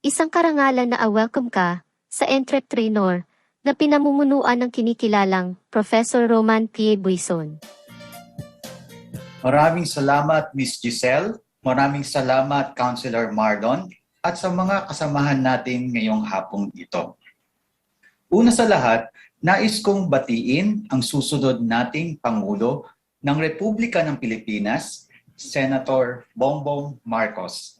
Isang karangalan na welcome ka sa entrepreneur na pinamumunuan ng kinikilalang Professor Roman P. Buison. Maraming salamat, Miss Giselle. Maraming salamat, Councilor Marlon, at sa mga kasamahan natin ngayong hapong ito. Una sa lahat, nais kong batiin ang susunod nating Pangulo ng Republika ng Pilipinas, Senator Bongbong Marcos.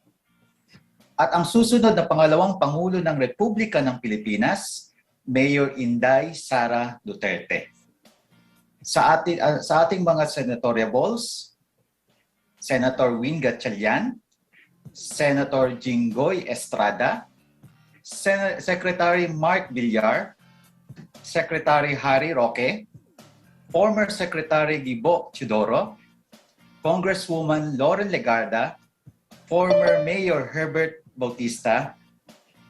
At ang susunod na pangalawang Pangulo ng Republika ng Pilipinas, Mayor Inday Sara Duterte. Sa ating mga senatoriables, Senator Win Gatchalian, Senator Jinggoy Estrada, Secretary Mark Villar, Secretary Harry Roque, former Secretary Gibo Chidoro, Congresswoman Lauren Legarda, former Mayor Herbert Bautista.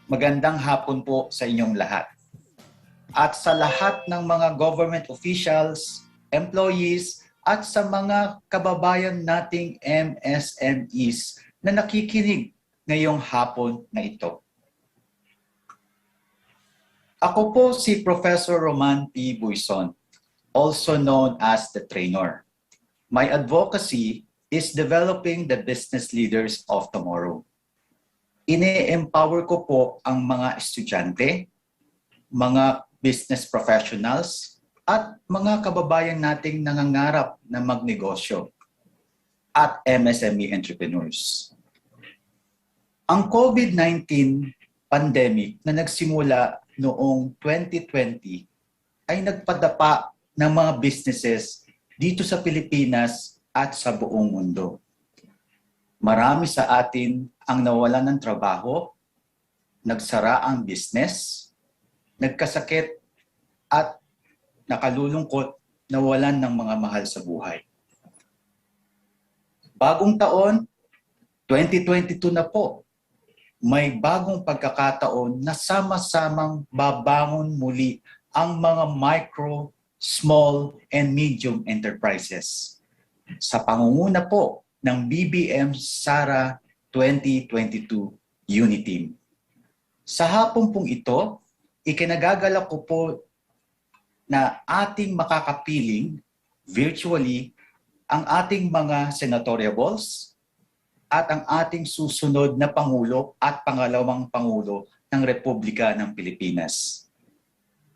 Magandang hapon po sa inyong lahat. At sa lahat ng mga government officials, employees, at sa mga kababayan nating MSMEs na nakikinig ngayong hapon na ito. Ako po si Professor Roman P. Buison, also known as the Trainer. My advocacy is developing the business leaders of tomorrow. Ine-empower ko po ang mga estudyante, mga business professionals, at mga kababayan nating nangangarap na magnegosyo at MSME entrepreneurs. Ang COVID-19 pandemic na nagsimula noong 2020 ay nagpadapa ng mga businesses dito sa Pilipinas at sa buong mundo. Marami sa atin ang nawalan ng trabaho, nagsara ang business, nagkasakit at nakalulungkot nawalan ng mga mahal sa buhay. Bagong taon, 2022 na po. May bagong pagkakataon na sama-samang babangon muli ang mga micro, small, and medium enterprises. Sa pangunguna po ng BBM Sara 2022 Uniteam. Sa hapon pong ito, ikinagagalak ko po na ating makakapiling virtually ang ating mga senatoriables at ang ating susunod na Pangulo at pangalawang Pangulo ng Republika ng Pilipinas.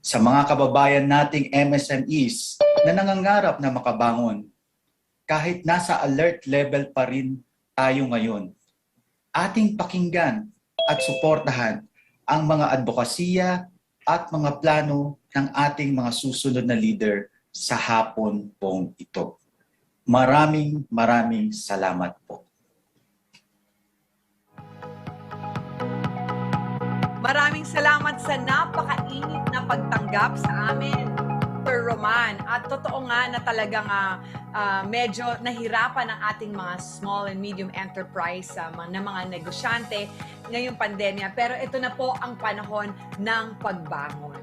Sa mga kababayan nating MSMEs na nangangarap na makabangon, kahit nasa alert level pa rin tayo ngayon, ating pakinggan at suportahan ang mga advokasya at mga plano ng ating mga susunod na leader sa hapon pong ito. Maraming salamat po. Maraming salamat sa napakainit na pagtanggap sa amin, Sir Roman. At totoo nga na talagang medyo nahirapan ang ating mga small and medium enterprise na mga negosyante ngayong pandemya. Pero ito na po ang panahon ng pagbangon.